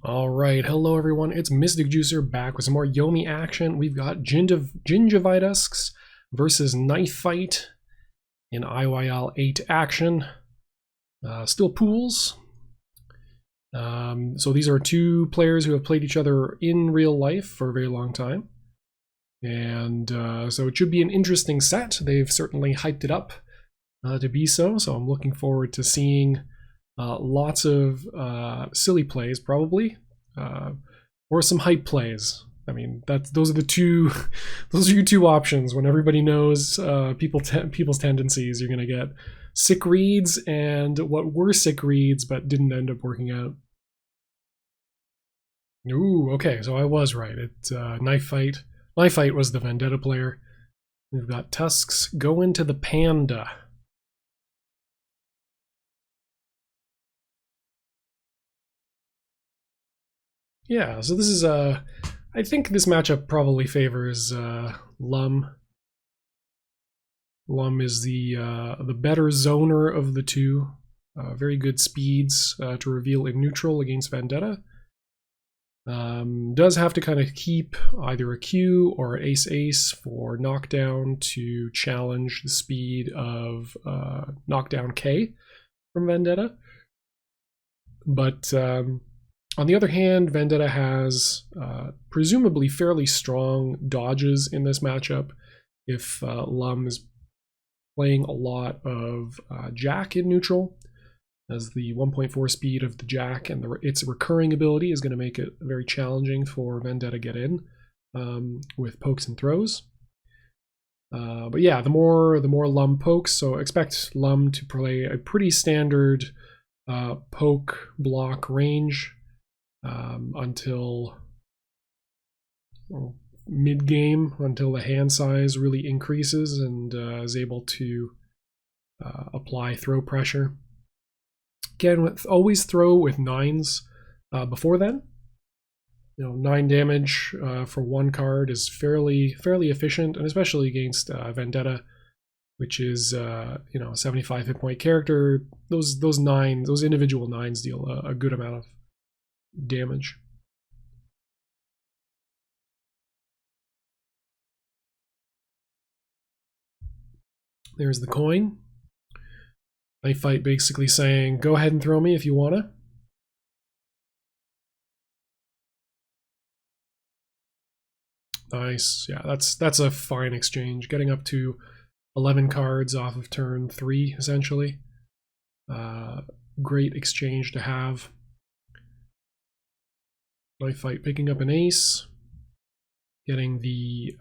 All right, hello everyone. It's Mystic Juicer back with some more Yomi action. We've got gingiviTUSKS versus Knifight in IYL8 action. Still pools. So these are two players who have played each other in real life for a very long time. And so it should be an interesting set. They've certainly hyped it up to be so. So I'm looking forward to seeing lots of silly plays, probably, or some hype plays. I mean, those are the two. Those are your two options. When everybody knows people's tendencies, you're gonna get sick reads and what were sick reads but didn't end up working out. Ooh, okay, so I was right. It's Knifight. Knifight was the Vendetta player. We've got Tusks go into the Panda. Yeah, so this is I think this matchup probably favors Lum. Lum is the better zoner of the two. Very good speeds to reveal in neutral against Vendetta. Does have to kind of keep either a Q or an ace-ace for knockdown to challenge the speed of knockdown K from Vendetta. But on the other hand, Vendetta has presumably fairly strong dodges in this matchup if Lum is playing a lot of Jack in neutral, as the 1.4 speed of the Jack and its recurring ability is going to make it very challenging for Vendetta to get in with pokes and throws. But yeah, the more Lum pokes, so expect Lum to play a pretty standard poke block range until mid-game, until the hand size really increases and is able to apply throw pressure. Again, always throw with 9s before then. 9 damage for one card is fairly efficient, and especially against Vendetta, which is 75 hit point character. Those individual 9s deal a good amount of damage. There's the coin. Knifight basically saying, go ahead and throw me if you wanna. Nice. Yeah, that's a fine exchange. Getting up to 11 cards off of turn 3, essentially. Great exchange to have. Knifight picking up an ace. Getting the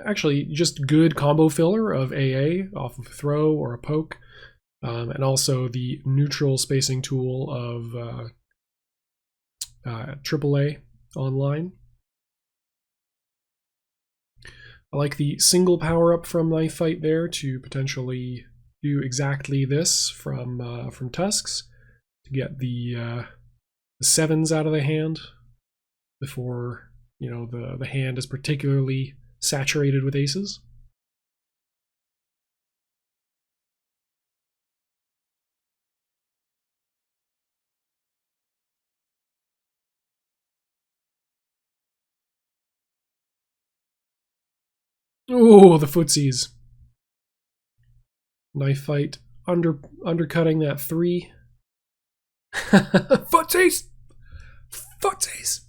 actually just good combo filler of AA off of a throw or a poke, and also the neutral spacing tool of AAA online. I like the single power up from Knifight there to potentially do exactly this from Tusks to get the 7s out of the hand before the hand is particularly saturated with aces. Oh, the footsies. Knifight undercutting that 3. Footsies! Footsies!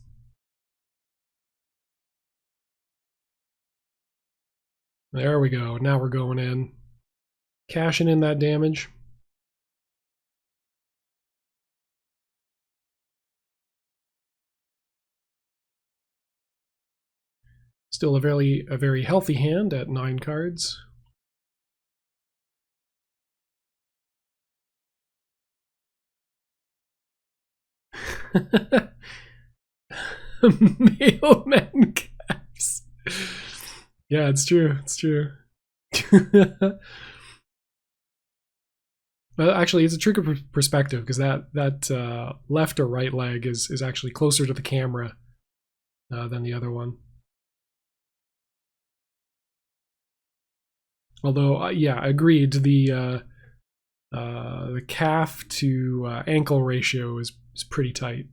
There we go. Now we're going in. Cashing in that damage. Still a very healthy hand at 9 cards. Mailman caps. Yeah, it's true. It's true. Well, actually, it's a trick of perspective because that left or right leg is actually closer to the camera than the other one. Although, yeah, agreed. The calf to ankle ratio is pretty tight.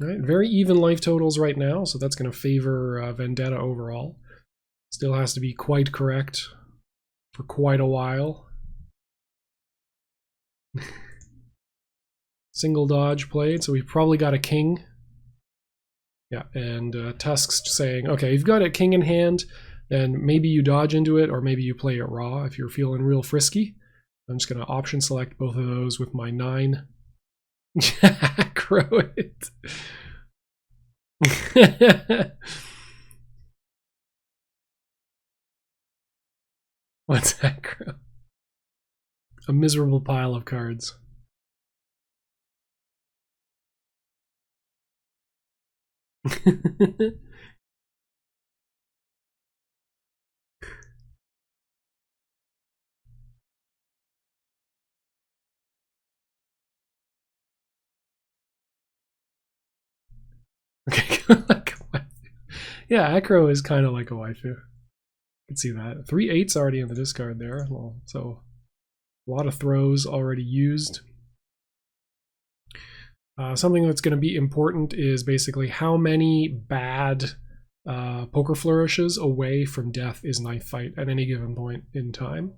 All right, very even life totals right now, so that's going to favor Vendetta overall. Still has to be quite correct for quite a while. Single dodge played, so we've probably got a king. Yeah, and Tusks saying, okay, you've got a king in hand, then maybe you dodge into it, or maybe you play it raw if you're feeling real frisky. I'm just going to option select both of those with my 9. Aggro it. What's aggro? A miserable pile of cards. Okay, yeah, aggro is kind of like a waifu. I can see that. 3 8s already in the discard there. Well, so a lot of throws already used. Something that's going to be important is basically how many bad poker flourishes away from death is Knifight at any given point in time.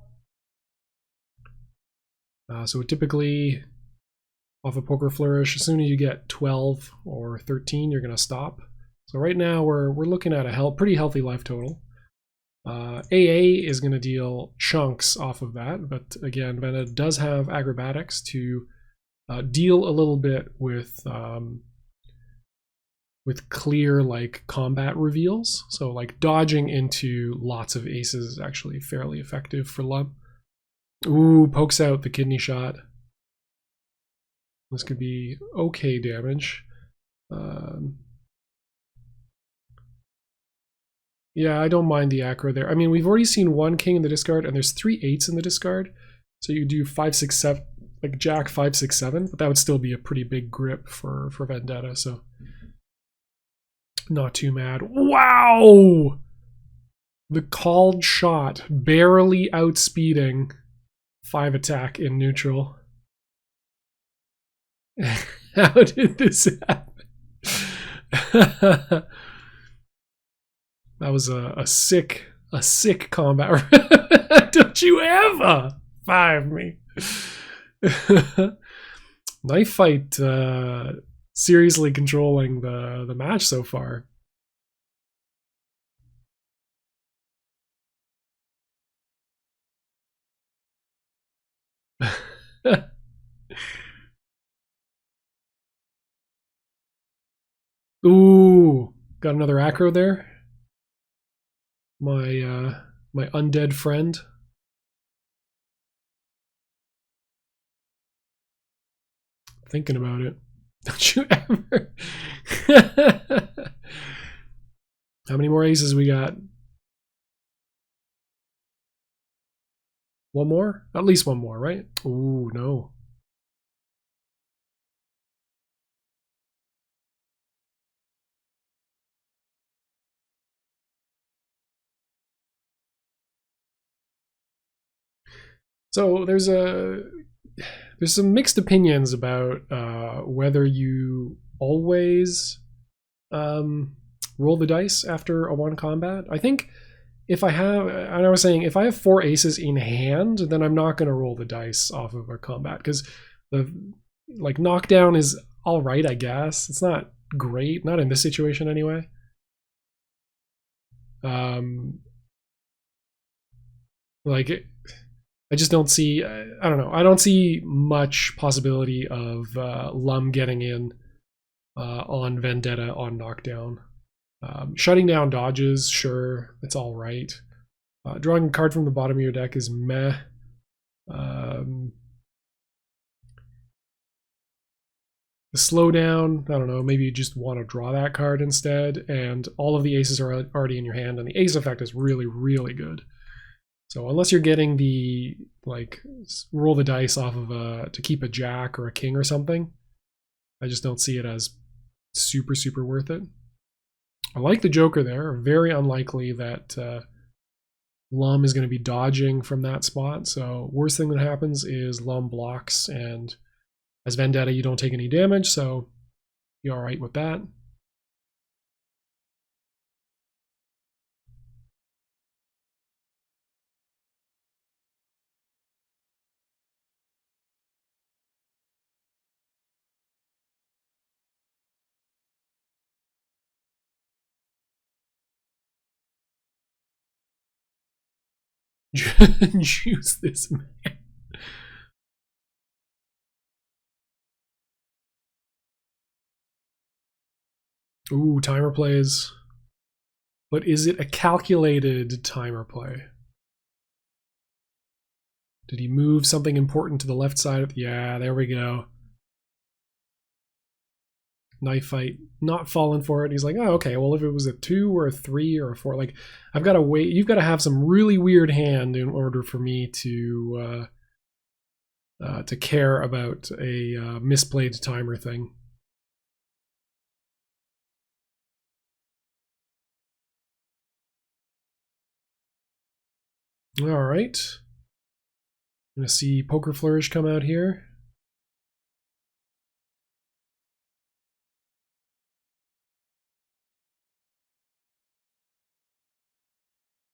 So typically, off a poker flourish, as soon as you get 12 or 13, you're going to stop. So right now we're looking at a pretty healthy life total. AA is going to deal chunks off of that, but again, Vendetta does have acrobatics to deal a little bit with clear like combat reveals. So like dodging into lots of aces is actually fairly effective for Lum. Ooh, pokes out the kidney shot. This could be okay damage. Yeah, I don't mind the aggro there. I mean, we've already seen 1 king in the discard, and there's 3 8s in the discard. So you do 5, 6, 7, like Jack 5, 6, 7, but that would still be a pretty big grip for Vendetta. So not too mad. Wow! The called shot, barely outspeeding 5 attack in neutral. How did this happen? That was a sick combat. Don't you ever 5 me. Knifight seriously controlling the match so far. Ooh, got another aggro there. My undead friend. Thinking about it. Don't you ever. How many more aces we got? 1 more? At least 1 more, right? Ooh, no. So there's some mixed opinions about whether you always roll the dice after a 1 combat. I think if I have, and I was saying, if I have 4 aces in hand, then I'm not going to roll the dice off of a combat, because the like knockdown is all right, I guess. It's not great, not in this situation anyway. Like I just don't see. I don't know. I don't see much possibility of Lum getting in on Vendetta on knockdown. Shutting down dodges, sure, it's all right. Drawing a card from the bottom of your deck is meh. The slowdown, I don't know, maybe you just want to draw that card instead, and all of the aces are already in your hand, and the ace effect is really, really good. So unless you're getting the, like, roll the dice off of to keep a jack or a king or something, I just don't see it as super, super worth it. I like the Joker there. Very unlikely that Lum is going to be dodging from that spot, so worst thing that happens is Lum blocks, and as Vendetta you don't take any damage, so you're alright with that. Juice this man. Ooh, timer plays. But is it a calculated timer play? Did he move something important to the left side? Yeah, there we go. Knifight, not falling for it. He's like, oh, okay, well, if it was a 2 or a 3 or a 4, like, I've got to wait. You've got to have some really weird hand in order for me to care about a misplayed timer thing. All right. I'm going to see Poker Flourish come out here.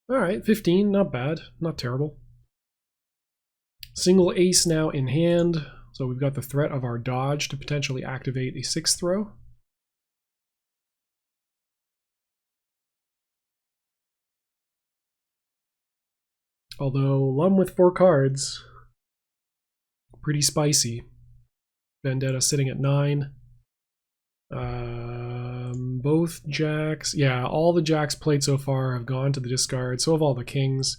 All right, 15, not bad, not terrible. Single ace now in hand, so we've got the threat of our dodge to potentially activate a 6th throw. Although Lum with 4 cards, pretty spicy. Vendetta sitting at 9. Both jacks, yeah, all the jacks played so far have gone to the discard, so have all the kings.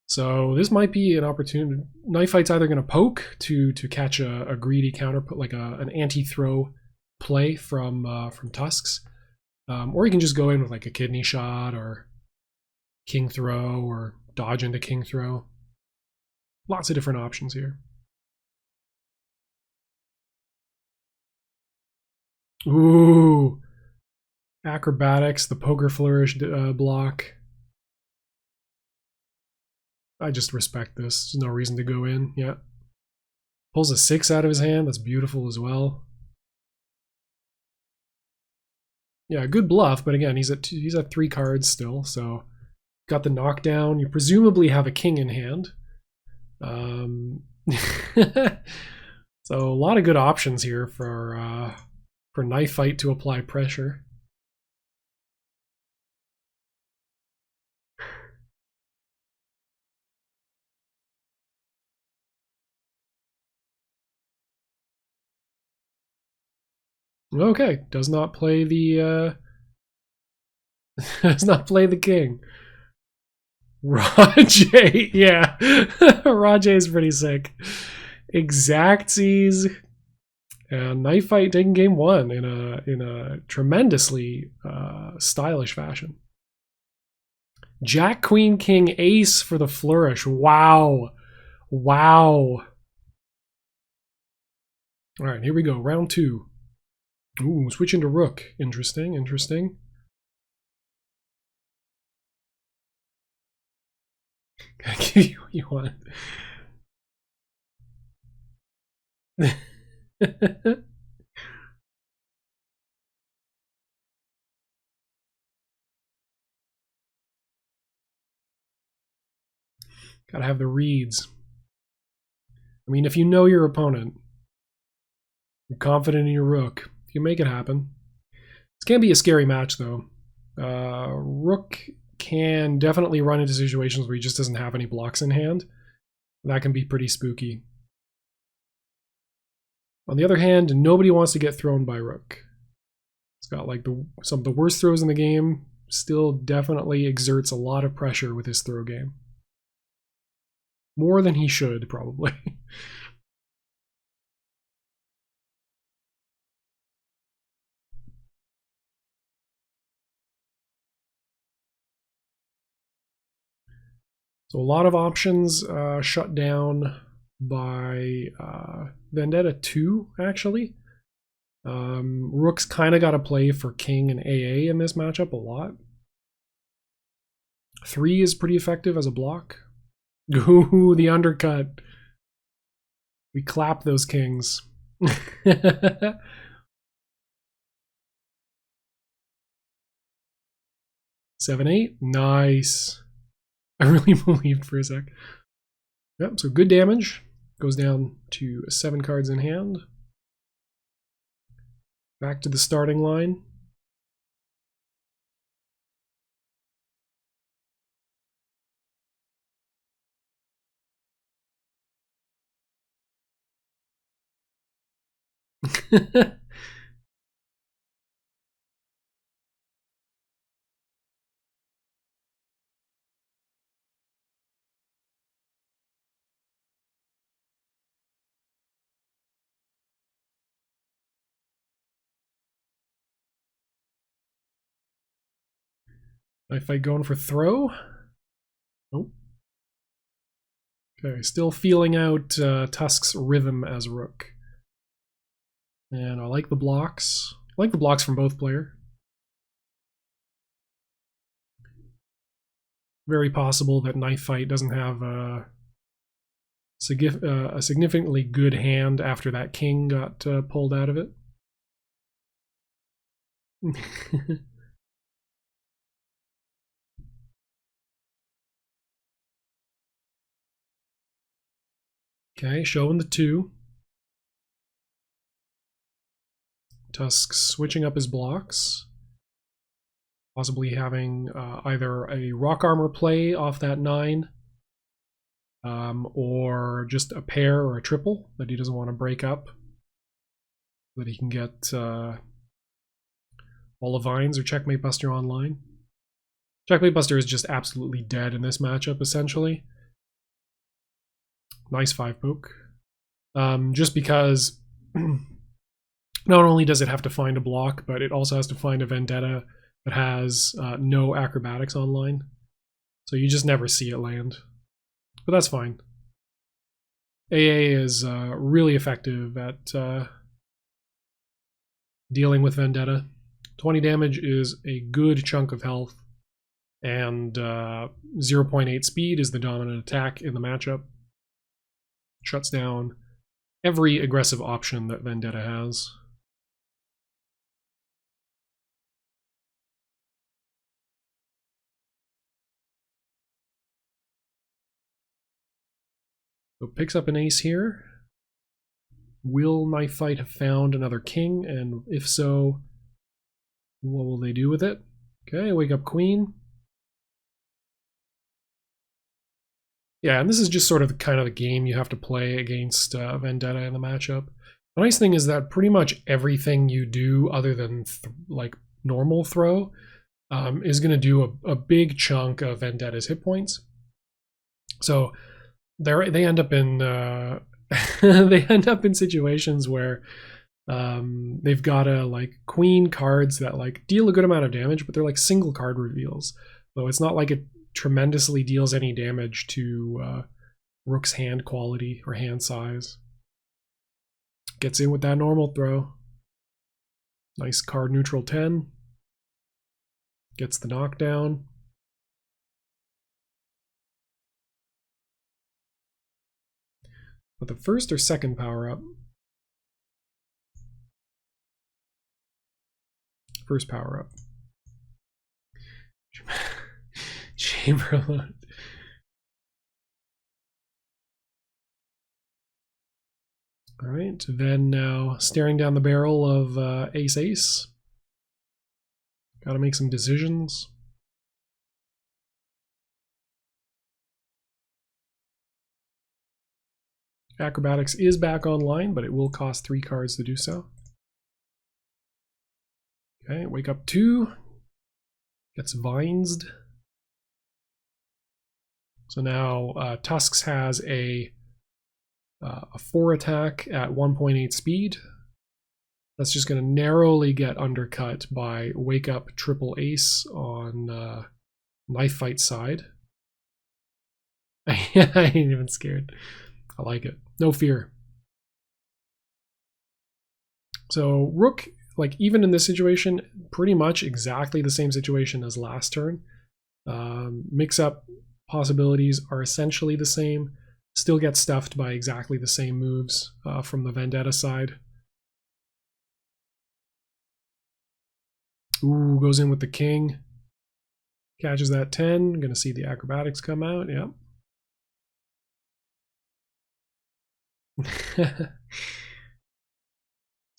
So this might be an opportunity. Knifight's either going to poke to catch a greedy counter, like an anti-throw play from Tusks, or he can just go in with like a kidney shot or king throw or dodge into king throw. Lots of different options here. Ooh, acrobatics, the poker flourish block. I just respect this. There's no reason to go in. Yeah. Pulls a 6 out of his hand. That's beautiful as well. Yeah, good bluff, but again, he's at 3 cards still, so got the knockdown. You presumably have a king in hand. So a lot of good options here for Knifight to apply pressure. Okay, does not play the does not play the king. Rajay, yeah, Rajay is pretty sick. Exactsies and Knifight taking game 1 in a tremendously stylish fashion. Jack, Queen, King, Ace for the flourish. Wow, wow. All right, here we go. Round 2. Ooh, switching to rook. Interesting, interesting. I give you what you want. Gotta have the reads. I mean, if you know your opponent, you're confident in your rook, you make it happen. This can be a scary match, though. Rook can definitely run into situations where he just doesn't have any blocks in hand. That can be pretty spooky. On the other hand, nobody wants to get thrown by rook. It's got like some of the worst throws in the game, still definitely exerts a lot of pressure with his throw game. More than he should, probably. So a lot of options shut down by Vendetta 2, actually. Rook's kind of got to play for king and AA in this matchup a lot. 3 is pretty effective as a block. Ooh, the undercut. We clap those kings. 7-8, nice. I really believed for a sec. Yep, so good damage. Goes down to 7 cards in hand. Back to the starting line. Knifight going for throw. Nope. Okay, still feeling out Tusk's rhythm as rook. And I like the blocks. I like the blocks from both player. Very possible that Knifight doesn't have a significantly good hand after that king got pulled out of it. Okay, showing the 2. Tusk switching up his blocks. Possibly having either a rock armor play off that 9, or just a pair or a triple that he doesn't want to break up, so that he can get Wall of Vines or Checkmate Buster online. Checkmate Buster is just absolutely dead in this matchup, essentially. Nice 5 poke. Just because not only does it have to find a block, but it also has to find a Vendetta that has no acrobatics online. So you just never see it land. But that's fine. AA is really effective at dealing with Vendetta. 20 damage is a good chunk of health, and 0.8 speed is the dominant attack in the matchup. Shuts down every aggressive option that Vendetta has. So picks up an ace here. Will Knifight have found another king? And if so, what will they do with it? Okay, wake up queen. Yeah, and this is just sort of kind of the game you have to play against Vendetta in the matchup. The nice thing is that pretty much everything you do other than like normal throw is going to do a big chunk of Vendetta's hit points. So they end up in they end up in situations where they've got like queen cards that like deal a good amount of damage, but they're like single card reveals. So it's not like it tremendously deals any damage to Rook's hand quality or hand size. Gets in with that normal throw. Nice card neutral 10. Gets the knockdown. But the first or second power up? First power up. Chamberlain. All right, then now staring down the barrel of ace-ace. Got to make some decisions. Acrobatics is back online, but it will cost 3 cards to do so. Okay, wake up 2. Gets Vinesed. So now Tusks has a 4 attack at 1.8 speed. That's just going to narrowly get undercut by wake up triple ace on Knifight side. I ain't even scared. I like it. No fear. So Rook, like even in this situation, pretty much exactly the same situation as last turn. Mix-up possibilities are essentially the same. Still get stuffed by exactly the same moves from the Vendetta side. Ooh, goes in with the king. Catches that 10. Gonna see the acrobatics come out. Yep. It's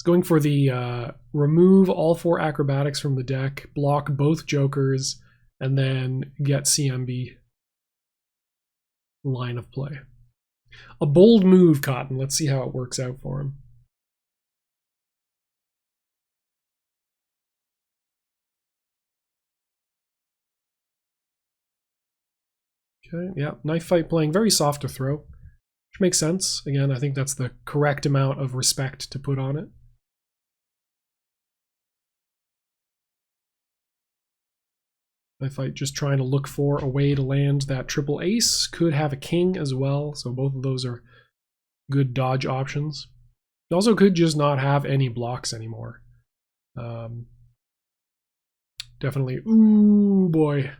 going for the remove all 4 acrobatics from the deck, block both jokers, and then get CMB line of play. A bold move, Cotton. Let's see how it works out for him. Okay, yeah, Knifight playing very soft to throw, which makes sense. Again, I think that's the correct amount of respect to put on it. Knifight just trying to look for a way to land that triple ace. Could have a king as well, so both of those are good dodge options. It also could just not have any blocks anymore. Definitely, ooh boy.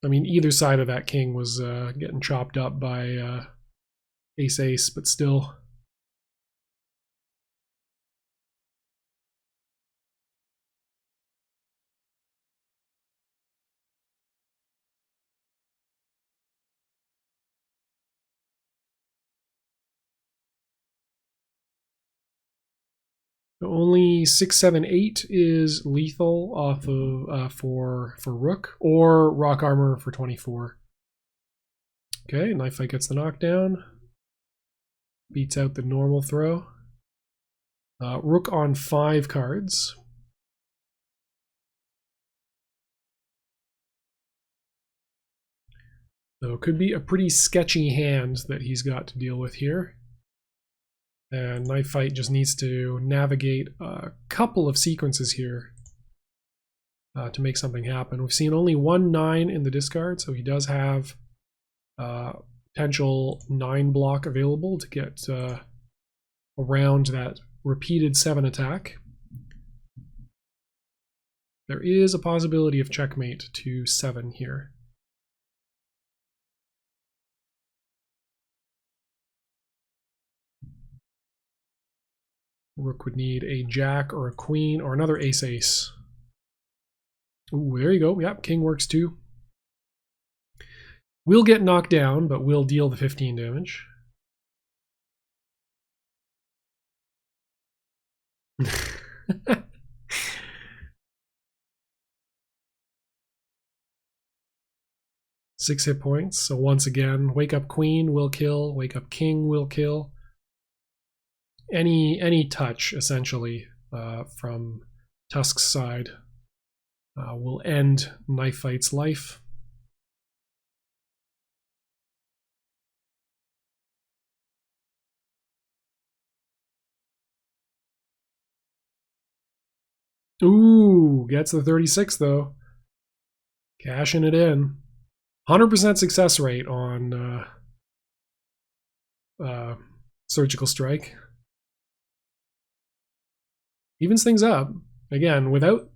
I mean, either side of that king was getting chopped up by ace-ace, but still. Only 6, 7, 8 is lethal off of for Rook, or Rock Armor for 24. Okay, Knifight gets the knockdown. Beats out the normal throw. Rook on 5 cards. So it could be a pretty sketchy hand that he's got to deal with here. And Knifight just needs to navigate a couple of sequences here to make something happen. We've seen only 1 9 in the discard, so he does have potential 9 block available to get around that repeated 7 attack. There is a possibility of checkmate to 7 here. Rook would need a jack or a queen or another ace-ace. Ooh, there you go. Yep, king works too. We'll get knocked down, but we'll deal the 15 damage. Six hit points. So once again, wake up queen will kill, wake up king will kill. Any touch essentially from Tusk's side will end Knifight's life. Ooh, gets the 36 though. Cashing it in. 100% success rate on Surgical Strike. Evens things up. Again, without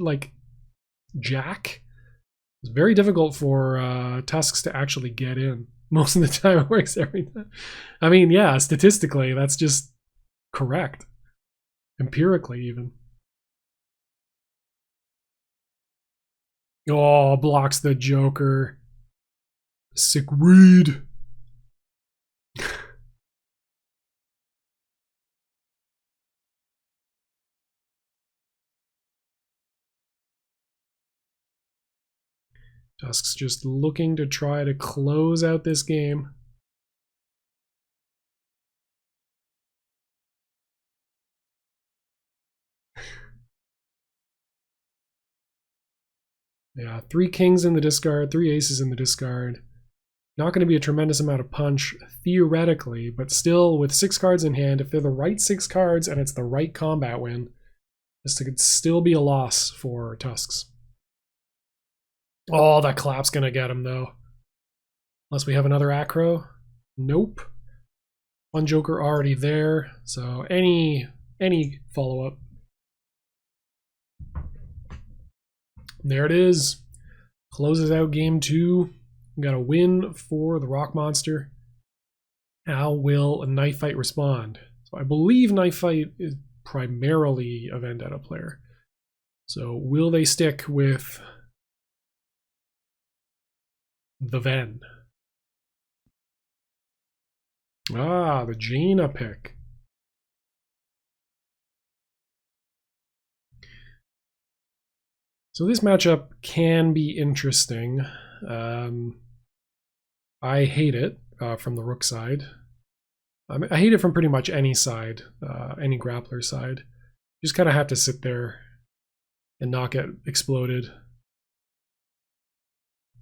like jack, it's very difficult for Tusks to actually get in. Most of the time it works every time. I mean, yeah, statistically, that's just correct. Empirically, even. Oh, blocks the Joker. Sick read. Tusk's just looking to try to close out this game. Yeah, 3 kings in the discard, 3 aces in the discard. Not going to be a tremendous amount of punch, theoretically, but still with 6 cards in hand, if they're the right 6 cards and it's the right combat win, this could still be a loss for Tusks. Oh, that clap's going to get him, though. Unless we have another acro. Nope. 1 Joker already there, so any follow-up. There it is. Closes out game 2. We got a win for the Rock Monster. How will a Knifight respond? So I believe Knifight is primarily a Vendetta player. So will they stick with the Ven? Ah, the Jaina pick. So this matchup can be interesting. I hate it from the Rook side. I hate it from pretty much any side, any grappler side. You just kind of have to sit there and not get exploded.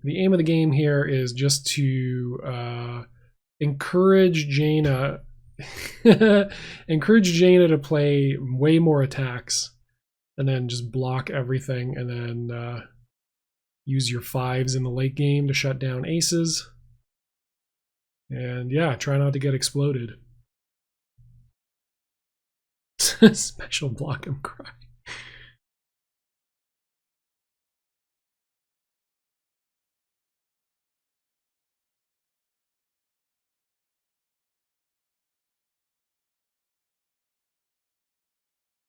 The aim of the game here is just to encourage Jaina to play way more attacks and then just block everything and then use your 5s in the late game to shut down aces. And yeah, try not to get exploded. Special block him cry.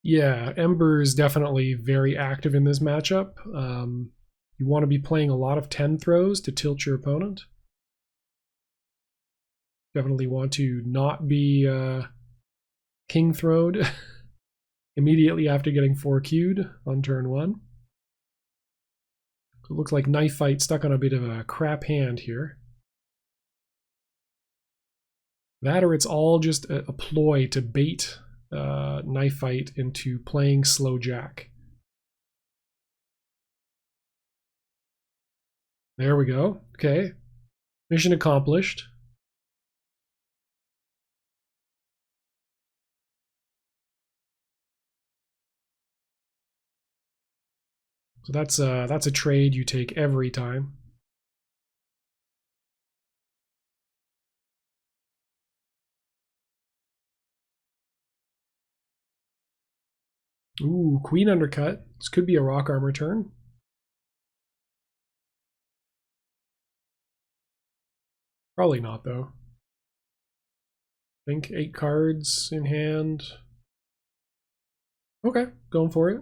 Yeah, Ember is definitely very active in this matchup. You want to be playing a lot of 10 throws to tilt your opponent. Definitely want to not be king throwed immediately after getting 4Q'd on turn 1. So it looks like Knifight stuck on a bit of a crap hand here. That or it's all just a ploy to bait Knifight into playing slow jack. There we go. Okay. Mission accomplished. So that's a trade you take every time. Ooh, queen undercut. This could be a rock armor turn. Probably not, though. I think 8 cards in hand. Okay, going for it.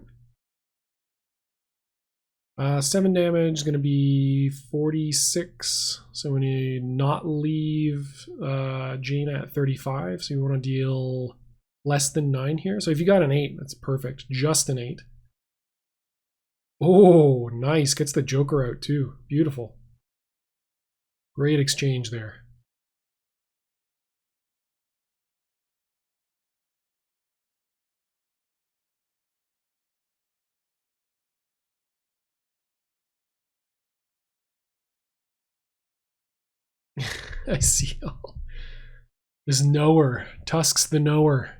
7 damage is going to be 46. So we need not leave Jaina at 35. So you want to deal less than 9 here. So if you got an 8, that's perfect. Just an 8. Oh, nice. Gets the Joker out too. Beautiful. Great exchange there. I see all. This knower. Tusk's the knower.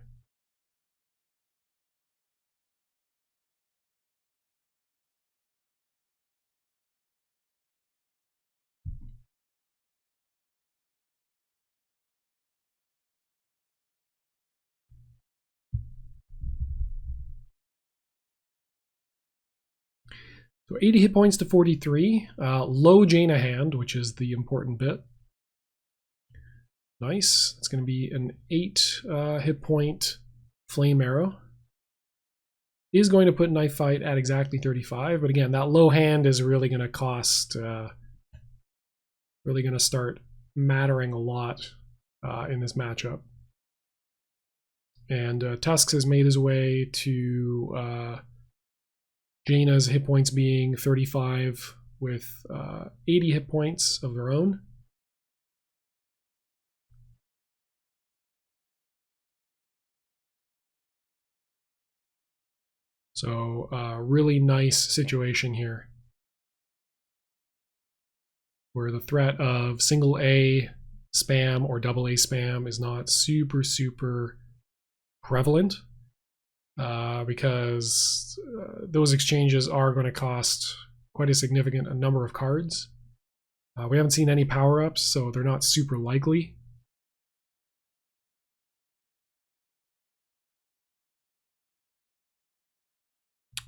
So 80 hit points to 43. Low Jaina hand, which is the important bit. Nice. It's going to be an 8 hit point Flame Arrow. Is going to put Knifight at exactly 35, but again, that low hand is really going to cost, really going to start mattering a lot in this matchup. And Tusks has made his way to Jaina's hit points being 35 with 80 hit points of their own. So really nice situation here where the threat of single A spam or double A spam is not super prevalent because those exchanges are going to cost quite a significant number of cards. We haven't seen any power-ups, so they're not super likely.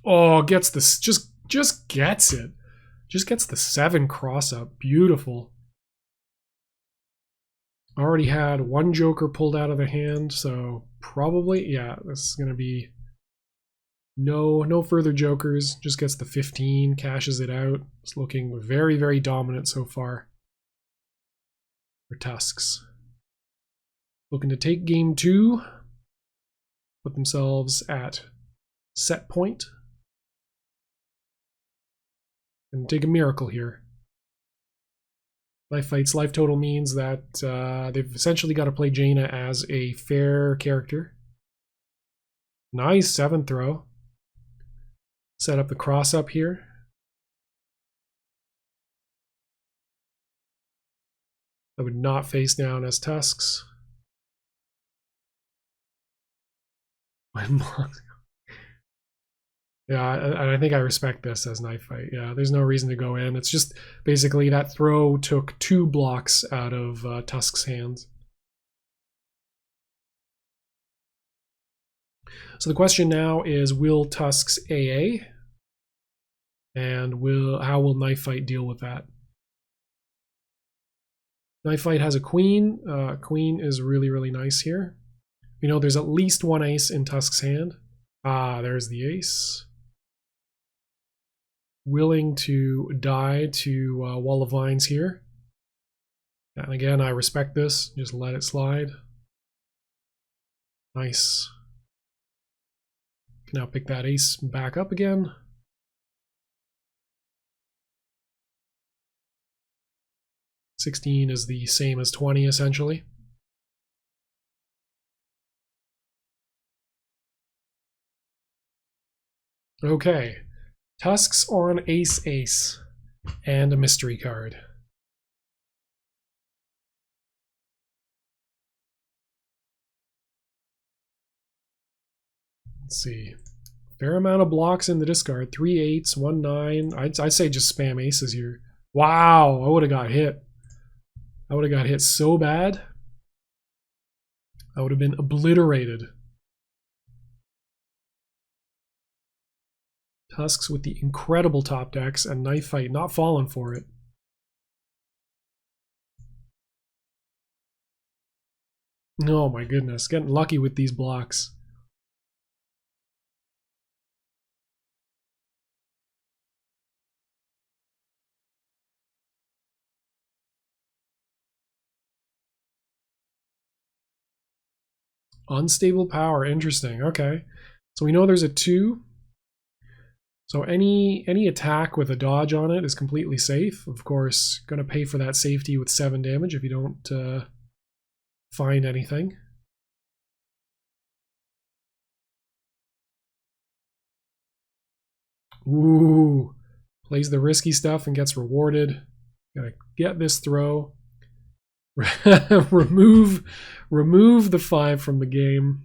Oh, gets this, just gets it. Just gets the 7 cross up. Beautiful. Already had 1 joker pulled out of the hand, so probably, yeah, this is going to be no further jokers. Just gets the 15, cashes it out. It's looking very, very dominant so far for Tusks. Looking to take game 2, put themselves at set point, and take a miracle here. Knifight's life total means that they've essentially got to play Jaina as a fair character. Nice 7th throw. Set up the cross up here. I would not face down as Tusks. Yeah, and I think I respect this as Knifight. Yeah, there's no reason to go in. It's just basically that throw took 2 blocks out of Tusk's hands. So the question now is, will Tusks AA? And how will Knifight deal with that? Knifight has a queen. Queen is really, really nice here. We know there's at least 1 ace in Tusk's hand. Ah, there's the ace. Willing to die to Wall of Vines here. And again, I respect this. Just let it slide. Nice. Can now pick that ace back up again. $16 is the same as 20 essentially. Okay. Tusks on ace-ace and a mystery card. Let's see. Fair amount of blocks in the discard. 3 8s, 1 9. I'd say just spam aces here. Wow, I would have got hit. I would have got hit so bad. I would have been obliterated. Tusks with the incredible top decks and Knifight not falling for it. Oh my goodness, getting lucky with these blocks. Unstable power, interesting. Okay, so we know there's a 2. So any attack with a dodge on it is completely safe. Of course, going to pay for that safety with 7 damage if you don't find anything. Ooh, plays the risky stuff and gets rewarded. Gotta get this throw. remove the 5 from the game.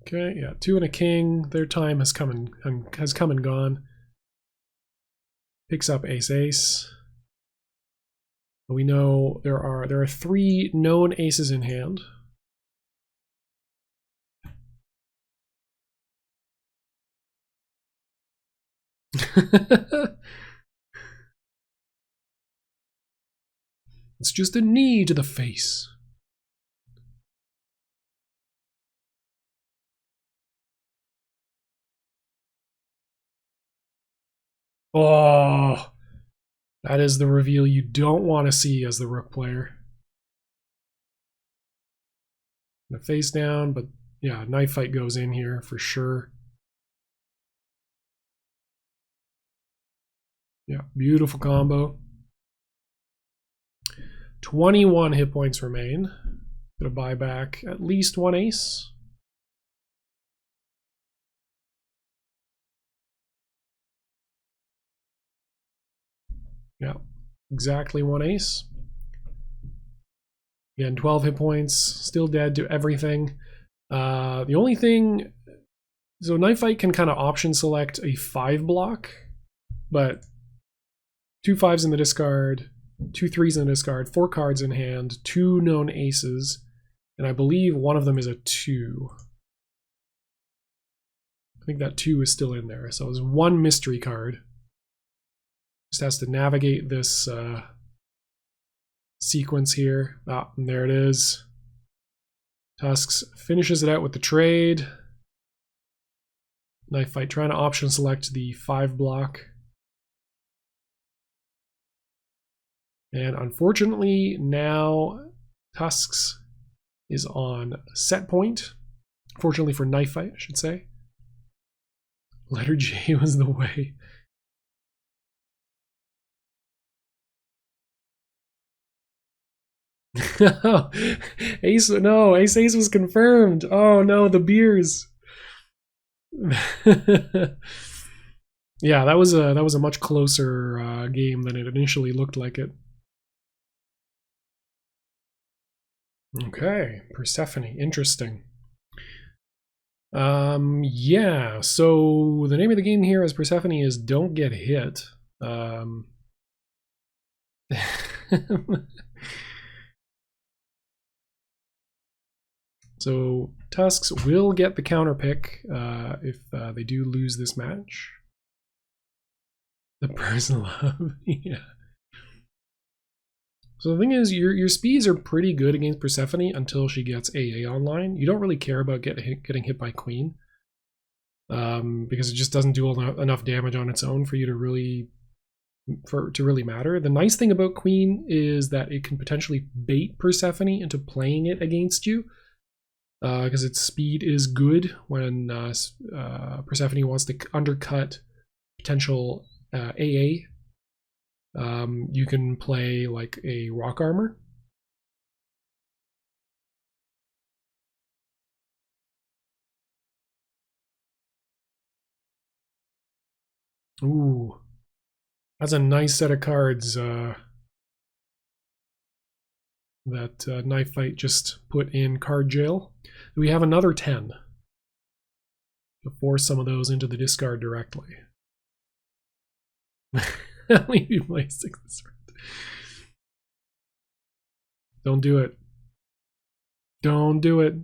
Okay, yeah, 2 and a king. Their time has come and gone. Picks up ace-ace. We know there are 3 known aces in hand. It's just a knee to the face. Oh, that is the reveal you don't want to see as the rook player. The face down, but yeah, Knifight goes in here for sure. Yeah, beautiful combo. 21 hit points remain. Gonna buy back at least 1 ace. Yeah, exactly 1 ace. Again, 12 hit points, still dead to everything. The only thing, so Knifight can kind of option select a 5 block, but 2 5s in the discard, 2 3s in the discard, 4 cards in hand, 2 known aces, and I believe one of them is a 2. I think that 2 is still in there. So there's 1 mystery card. Just has to navigate this sequence here. Ah, and there it is. Tusks finishes it out with the trade. Knifight trying to option select the 5 block. And unfortunately, now Tusks is on set point. Fortunately for Knifight, I should say. Letter J was the way. Ace, no, Ace was confirmed. Oh no, the beers. Yeah, that was a much closer game than it initially looked like it. Okay, Persephone, interesting. Yeah, so the name of the game here as Persephone is Don't Get Hit. So Tusks will get the counter pick if they do lose this match. The personal love, yeah. So the thing is, your speeds are pretty good against Persephone until she gets AA online. You don't really care about getting hit by Queen because it just doesn't do enough damage on its own for you to really matter. The nice thing about Queen is that it can potentially bait Persephone into playing it against you because its speed is good when Persephone wants to undercut potential AA. You can play like a rock armor. Ooh, that's a nice set of cards that Knifight just put in card jail. We have another 10 to force some of those into the discard directly. Leave you play 6 this round. Don't do it. Don't do it.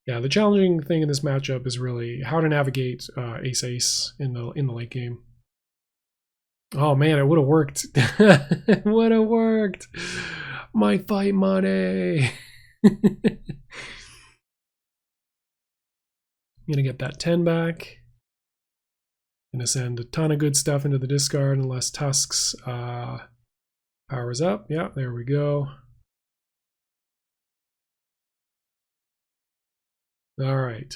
Yeah, the challenging thing in this matchup is really how to navigate ace-ace in the late game. Oh man, it would have worked. It would have worked. My fight money. I'm gonna get that 10 back. Gonna send a ton of good stuff into the discard unless Tusks powers up. Yeah, there we go. All right.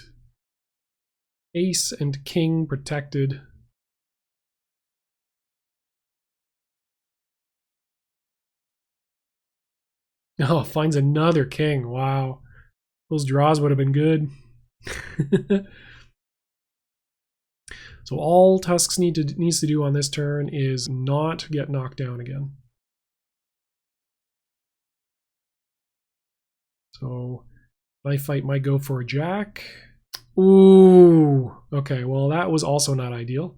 Ace and king protected. Oh, finds another king. Wow. Those draws would have been good. So all Tusks needs to do on this turn is not get knocked down again. So Knifight might go for a jack. Ooh. Okay, well that was also not ideal.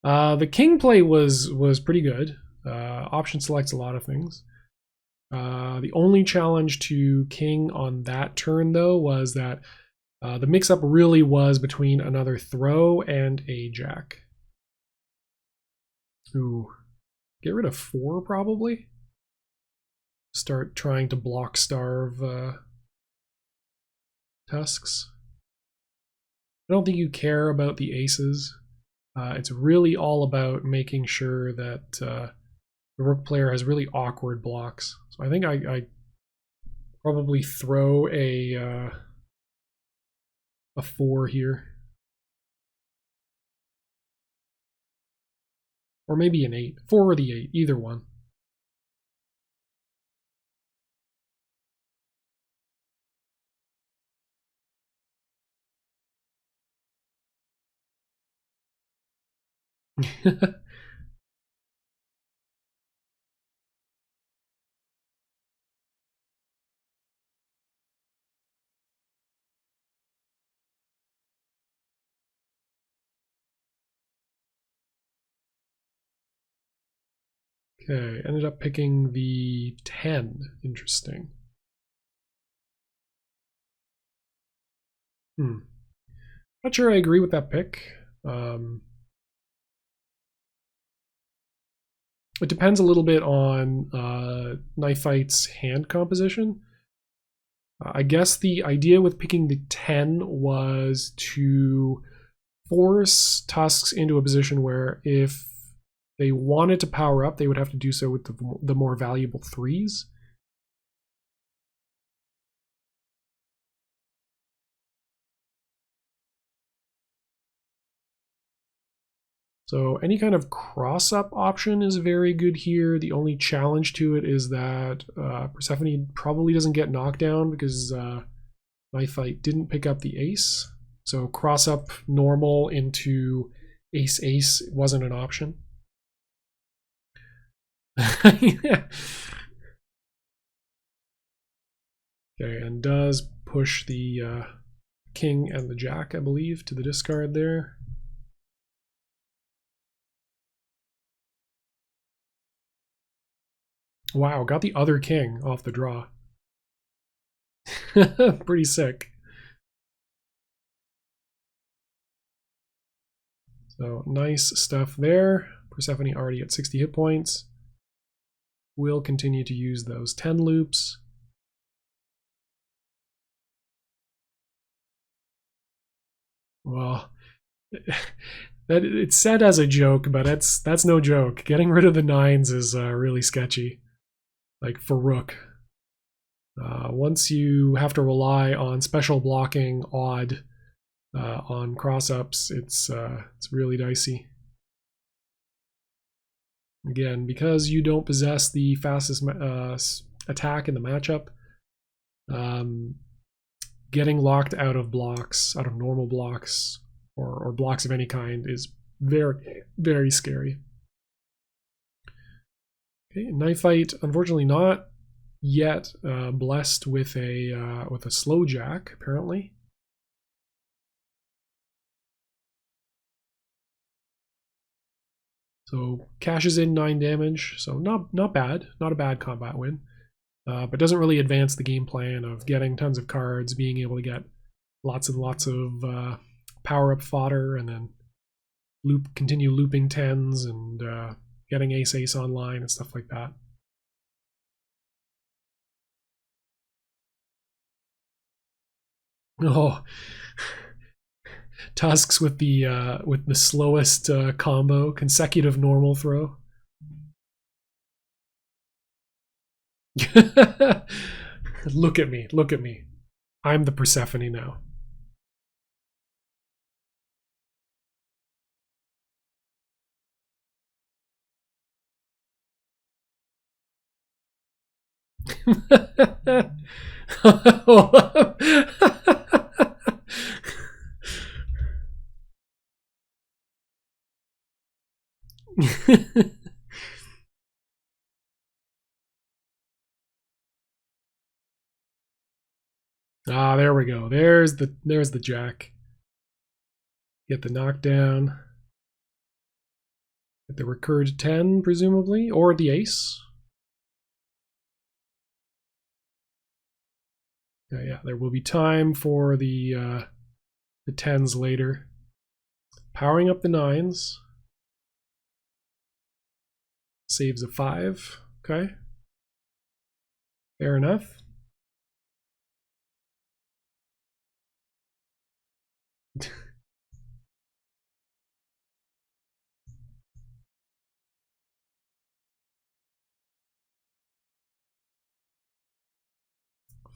The king play was pretty good. Option selects a lot of things. The only challenge to king on that turn, though, was that the mix-up really was between another throw and a jack. Ooh. Get rid of 4, probably. Start trying to block starve Tusks. I don't think you care about the aces. It's really all about making sure that the rook player has really awkward blocks. So I think I probably throw a 4 here. Or maybe an 8. 4 or the 8, either one. Okay, ended up picking the 10. Interesting. Not sure I agree with that pick. It depends a little bit on Knifight's hand composition. I guess the idea with picking the 10 was to force Tusks into a position where if they wanted to power up, they would have to do so with the more valuable 3s. So any kind of cross-up option is very good here. The only challenge to it is that Persephone probably doesn't get knocked down because Knifight didn't pick up the ace. So cross-up normal into ace-ace wasn't an option. Yeah. Okay, and does push the king and the jack, I believe, to the discard there. Wow, got the other king off the draw. Pretty sick. So nice stuff there. Persephone already at 60 hit points. We'll continue to use those 10 loops. Well, that it's said as a joke, but that's no joke. Getting rid of the 9s is really sketchy. Like for rook. Once you have to rely on special blocking odd on cross-ups, it's really dicey. Again, because you don't possess the fastest attack in the matchup, getting locked out of blocks, out of normal blocks, or blocks of any kind is very, very scary. Okay, Knifight, unfortunately not yet blessed with a slow jack, apparently. So cashes in 9 damage, so not bad, not a bad combat win, but doesn't really advance the game plan of getting tons of cards, being able to get lots and lots of power-up fodder, and then continue looping 10s and getting ace-ace online and stuff like that. Oh, Tusks with the slowest combo, consecutive normal throw. Look at me, look at me. I'm the Persephone now. Ah, there we go. There's the jack. Get the knockdown. Get the recurred 10, presumably, or the ace. Yeah, there will be time for the 10s later. Powering up the 9s. Saves a 5. Okay. Fair enough.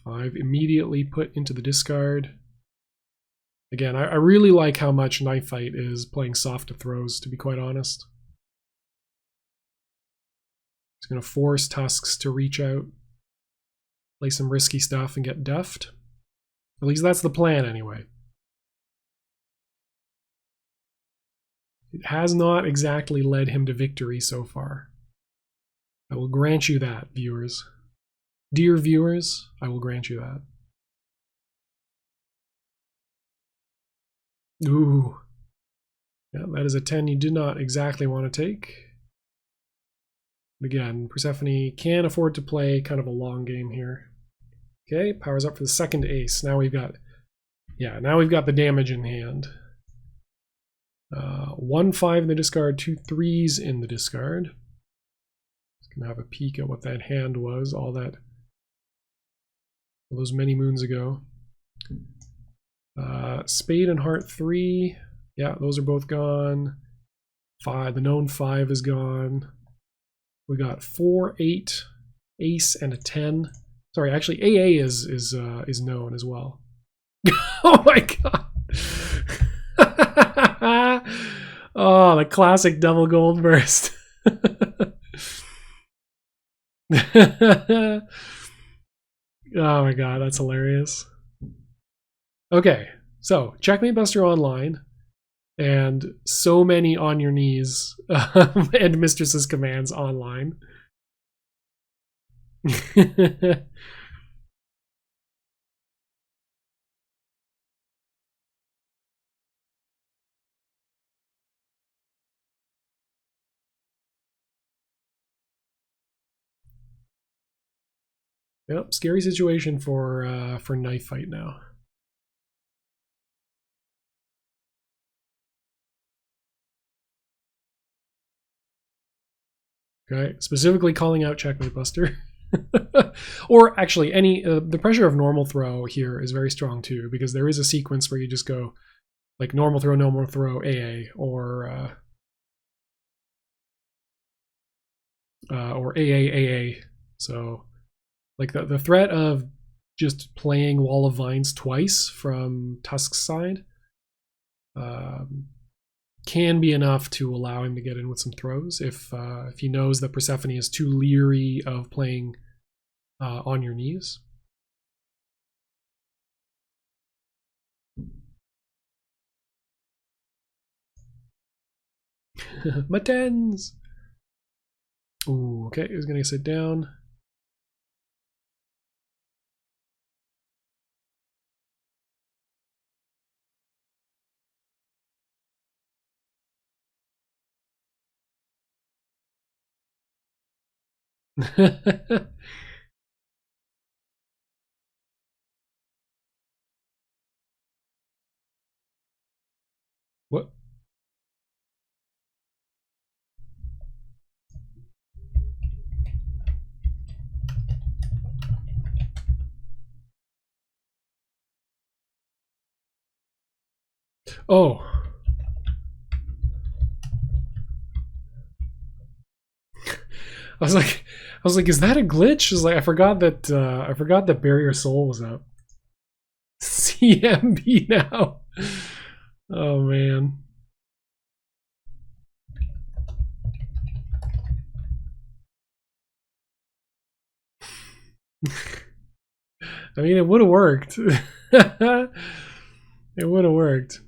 Five immediately put into the discard. Again, I really like how much Knifight is playing soft to throws, to be quite honest. He's going to force Tusks to reach out, play some risky stuff, and get deft. At least that's the plan, anyway. It has not exactly led him to victory so far. I will grant you that, viewers. Dear viewers, I will grant you that. Ooh. Yeah, that is a 10 you did not exactly want to take. Again, Persephone can afford to play kind of a long game here. Okay, powers up for the second ace. Now we've got, now we've got the damage in hand. 1 5 in the discard, 2 3s in the discard. Just gonna have a peek at what that hand was, all those many moons ago. Spade and heart 3. Yeah, those are both gone. 5, the known 5 is gone. We got 4, 8, ace, and a 10. Sorry, actually, AA is known as well. Oh my god! Oh, the classic double gold burst. Oh my god, that's hilarious. Okay, so Checkmate Buster Online, and so many On Your Knees and Mistress's Commands online. Yep, scary situation for Knifight now. Okay, specifically calling out Checkmate Buster. Or actually, the pressure of normal throw here is very strong too, because there is a sequence where you just go like normal throw, AA, or AA. So like the threat of just playing Wall of Vines twice from Tusk's side can be enough to allow him to get in with some throws if he knows that Persephone is too leery of playing On Your Knees. My tens. Ooh, okay, he's gonna sit down. What? Oh. I was like, is that a glitch? I was like, I forgot that Barrier Soul was up. CMB now. Oh man. I mean, it would have worked. It would have worked.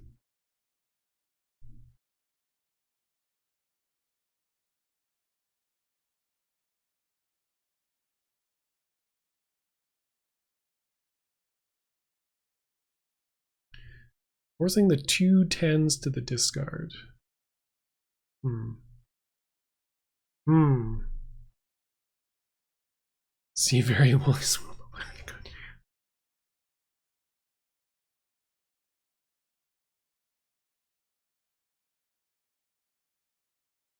Forcing the 2 10s to the discard. See variable is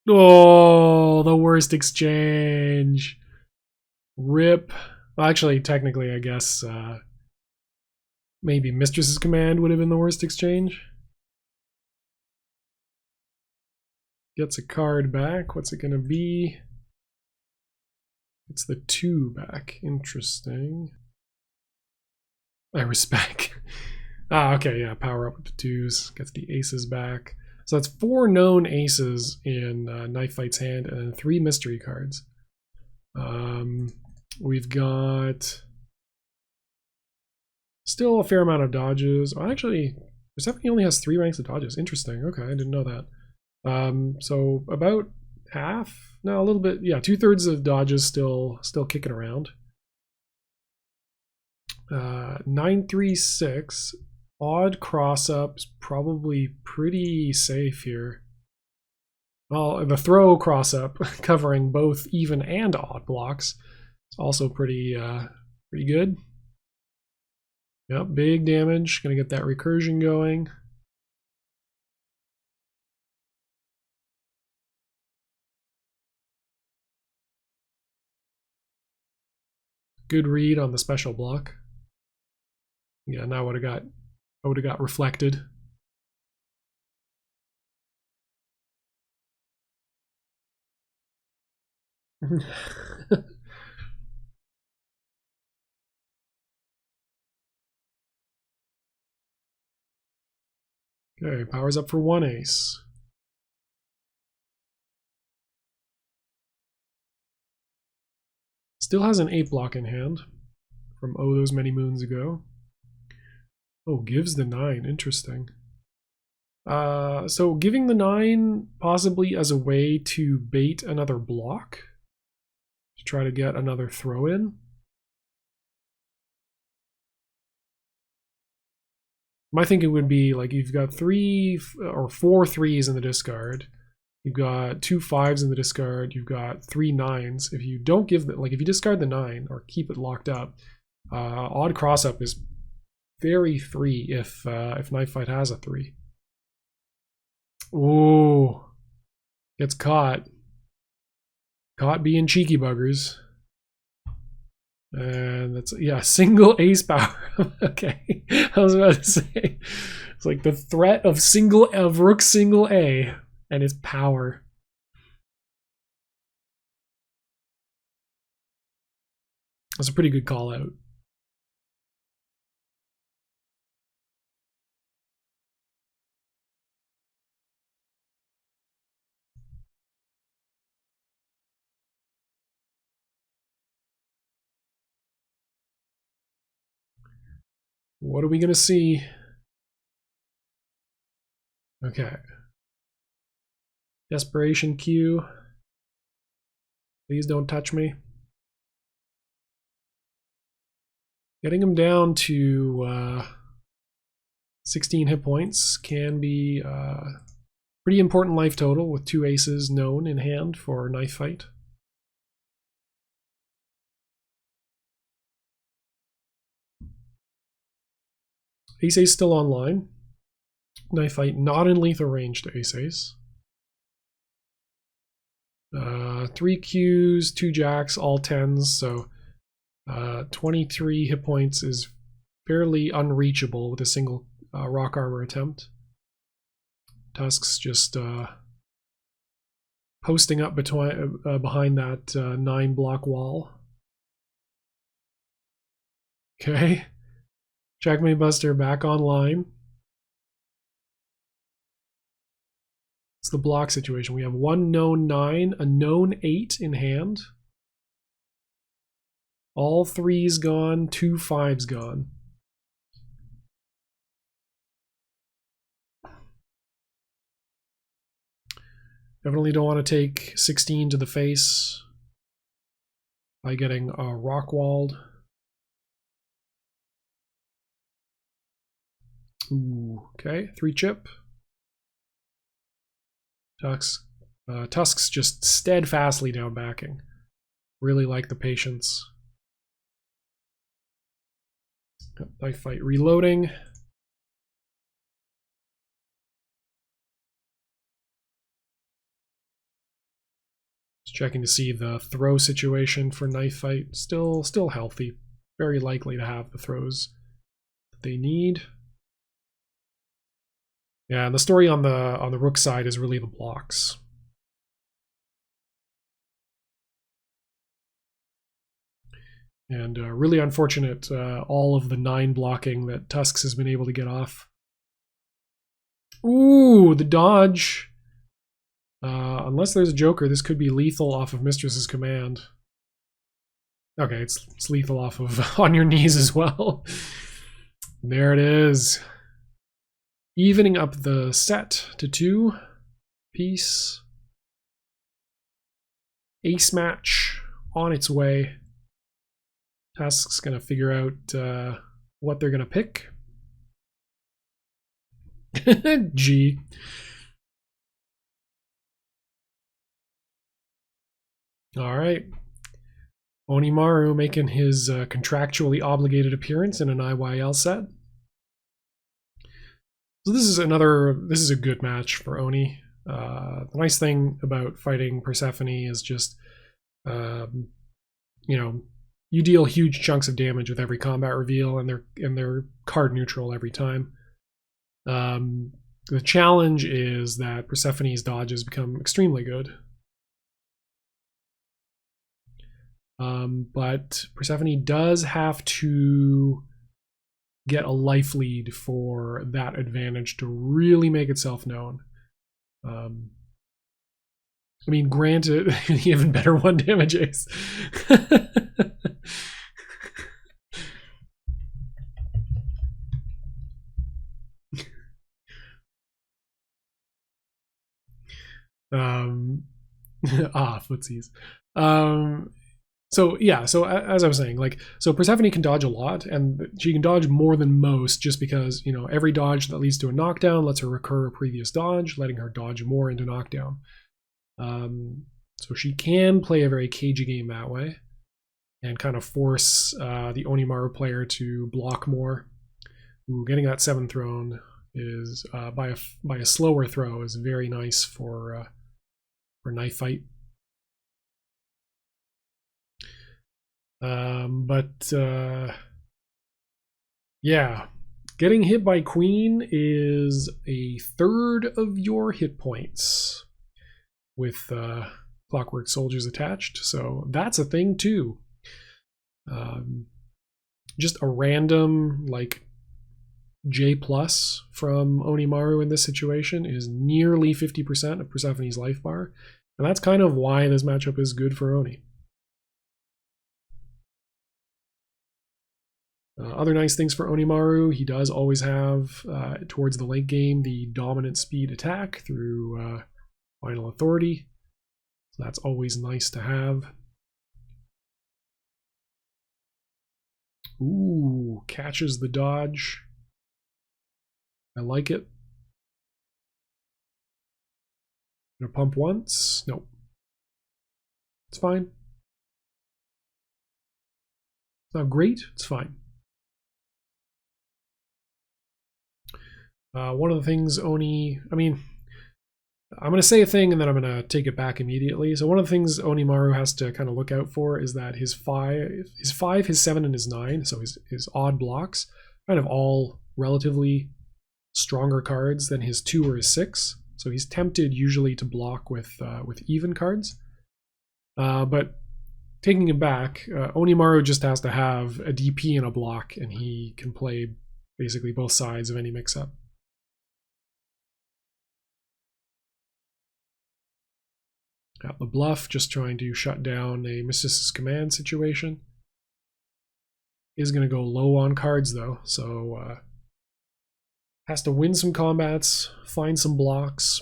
oh, the worst exchange. Rip. Well, actually, technically, I guess maybe Mistress's Command would have been the worst exchange. Gets a card back. What's it going to be? It's the 2 back. Interesting. I respect. Okay, yeah, power up with the 2s. Gets the aces back. So that's 4 known aces in Knifefight's hand and then 3 mystery cards. We've got still a fair amount of dodges. Oh, actually, Persephone only has 3 ranks of dodges. Interesting. Okay, I didn't know that. So about half, no, a little bit, yeah, 2/3 of dodges still kicking around. 936, odd cross up is probably pretty safe here. Well, the throw cross up covering both even and odd blocks is also pretty good. Yep, big damage. Gonna get that recursion going. Good read on the special block. Yeah, now I would have got reflected. Okay, powers up for 1 ace. Still has an 8 block in hand from those many moons ago. Oh, gives the 9. Interesting. So giving the 9 possibly as a way to bait another block to try to get another throw in. My thinking would be like you've got 3 or 4 3s in the discard. You've got 2 5s in the discard. You've got 3 9s. If you don't give the, like if you discard the 9 or keep it locked up, odd cross up is very 3 if Knifight has a 3. Ooh, gets caught. Caught being cheeky buggers. And that's, yeah, single ace power. Okay, I was about to say, it's like the threat of rook single A and its power. That's a pretty good call out. What are we gonna see? Okay. Desperation Q. Please don't touch me. Getting him down to 16 hit points can be pretty important life total with 2 aces known in hand for Knifight. Ace Ace still online. Knifight not in lethal range to Ace Ace. 3 Qs, 2 jacks, all 10s, so 23 hit points is fairly unreachable with a single rock armor attempt. Tusks just posting up behind that 9 block wall. Okay. Checkmate Buster back online. It's the block situation. We have 1 known 9, a known 8 in hand. All 3s gone, 2 5s gone. Definitely don't want to take 16 to the face by getting rock walled. Ooh, okay, 3 chip. Tusks just steadfastly down backing. Really like the patience. Knifight reloading. Just checking to see the throw situation for Knifight. Still healthy. Very likely to have the throws that they need. Yeah, and the story on the rook side is really the blocks. And really unfortunate, all of the 9 blocking that Tusks has been able to get off. Ooh, the dodge. Unless there's a joker, this could be lethal off of Mistress's command. Okay, it's lethal off of on your knees as well. There it is. Evening up the set to 2. piece. Ace match on its way. Tusk's gonna figure out what they're gonna pick. G. All right. Onimaru making his contractually obligated appearance in an IYL set. So this is a good match for Oni. The nice thing about fighting Persephone is just, you know, you deal huge chunks of damage with every combat reveal, and they're card neutral every time. The challenge is that Persephone's dodges become extremely good. But Persephone does have to get a life lead for that advantage to really make itself known. I mean, granted, even better 1 damage ace. Footsies. So yeah, so as I was saying, like, so Persephone can dodge a lot, and she can dodge more than most just because, you know, every dodge that leads to a knockdown lets her recur a previous dodge, letting her dodge more into knockdown. So she can play a very cagey game that way and kind of force the Onimaru player to block more. Ooh, getting that 7 thrown is by a slower throw is very nice for Knifight. Yeah, getting hit by Queen is a third of your hit points with Clockwork Soldiers attached, so that's a thing too. Just a random like J plus from Onimaru in this situation is nearly 50% of Persephone's life bar, and that's kind of why this matchup is good for Oni. Other nice things for Onimaru, he does always have, towards the late game, the dominant speed attack through Final Authority. So that's always nice to have. Ooh, catches the dodge. I like it. Gonna pump once. Nope. It's fine. It's not great. It's fine. One of the things Oni, I mean, I'm going to say a thing and then I'm going to take it back immediately. So one of the things Onimaru has to kind of look out for is that his 5, his 7, and his 9, so his odd blocks, kind of all relatively stronger cards than his 2 or his 6. So he's tempted usually to block with even cards. But taking it back, Onimaru just has to have a DP and a block, and he can play basically both sides of any mix-up. Got the bluff, just trying to shut down a Mystic's Command situation. Is going to go low on cards though, so has to win some combats, find some blocks.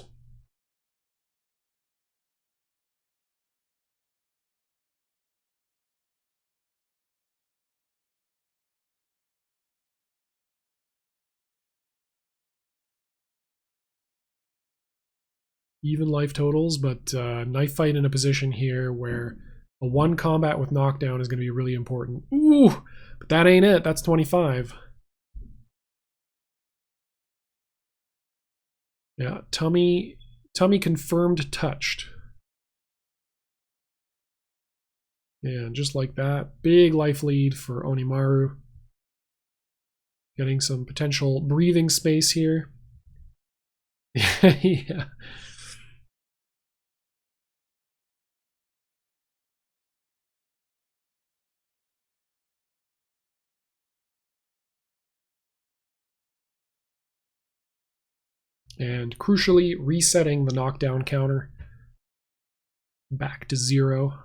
Even life totals, but Knifight in a position here where a 1 combat with knockdown is going to be really important. Ooh, but that ain't it. That's 25. Yeah, tummy confirmed touched. And just like that, big life lead for Onimaru. Getting some potential breathing space here. Yeah. And crucially, resetting the knockdown counter back to 0.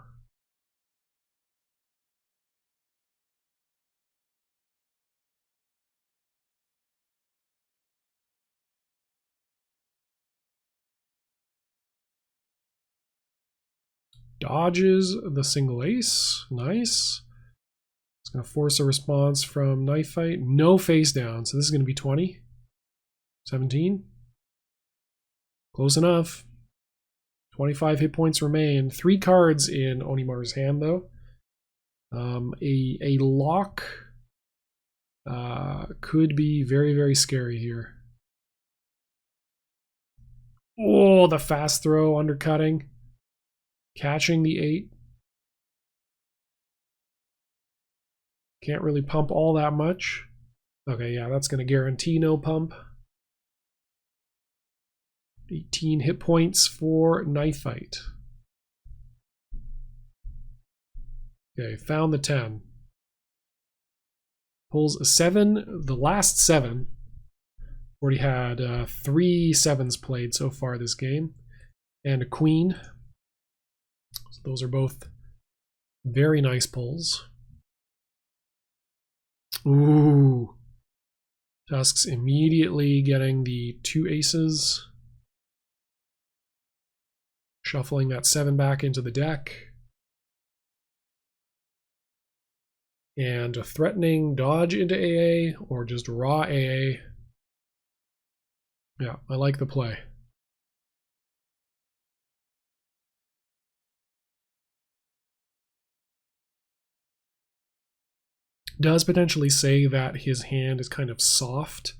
dodges the single ace. Nice. It's going to force a response from Knifight. No face down, so this is going to be 20. 17. Close enough. 25 hit points remain. 3 cards in Onimaru's hand, though. A lock could be very, very scary here. Oh, the fast throw, undercutting. Catching the 8. Can't really pump all that much. Okay, yeah, that's going to guarantee no pump. 18 hit points for Knifight. Okay, found the 10. Pulls a 7, the last 7. Already had 3 7s played so far this game. And a queen. So those are both very nice pulls. Ooh. Tusks immediately getting the 2 aces. Shuffling that 7 back into the deck. And a threatening dodge into AA or just raw AA. Yeah, I like the play. Does potentially say that his hand is kind of soft,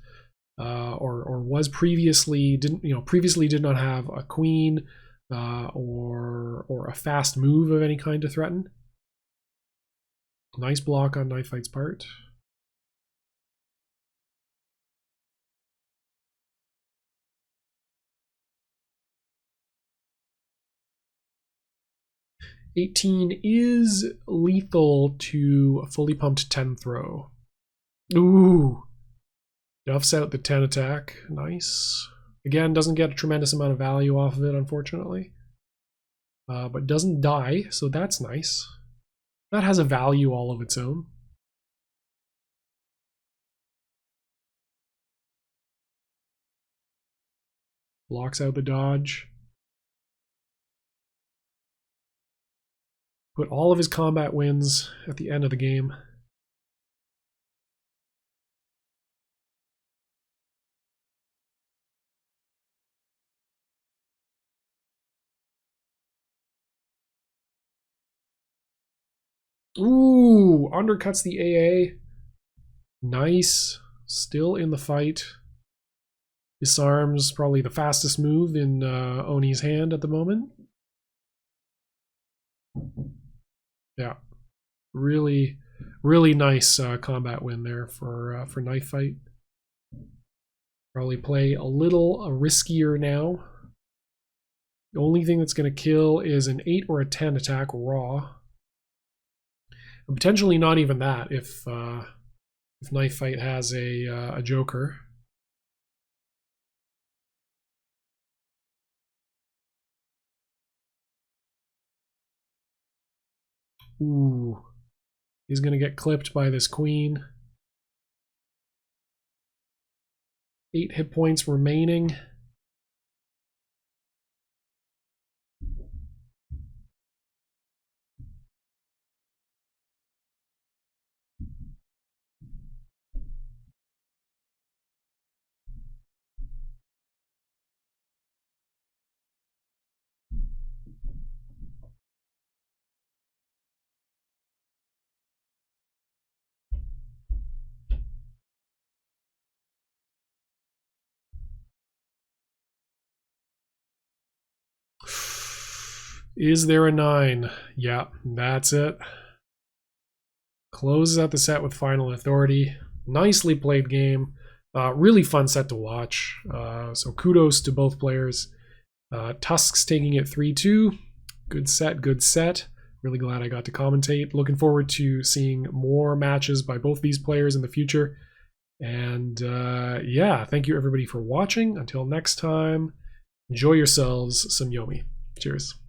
or was previously did not have a queen or a fast move of any kind to threaten. Nice block on Knifight's part. $18 is lethal to a fully pumped 10 throw. Ooh. Duffs out the 10 attack. Nice. Again, doesn't get a tremendous amount of value off of it, unfortunately. But doesn't die, so that's nice. That has a value all of its own. Blocks out the dodge. Put all of his combat wins at the end of the game. Ooh, undercuts the AA. Nice. Still in the fight. Disarms probably the fastest move in Oni's hand at the moment. Yeah. Really, really nice combat win there for Knifight. Probably play a little riskier now. The only thing that's going to kill is an 8 or a 10 attack raw. And potentially not even that if Knifight has a joker. Ooh. He's going to get clipped by this queen. 8 hit points remaining. Is there a 9? Yeah, that's it. Closes out the set with Final Authority. Nicely played game. Really fun set to watch. So kudos to both players. Tusks taking it 3-2. Good set, good set. Really glad I got to commentate. Looking forward to seeing more matches by both these players in the future. And yeah, thank you everybody for watching. Until next time, enjoy yourselves some Yomi. Cheers.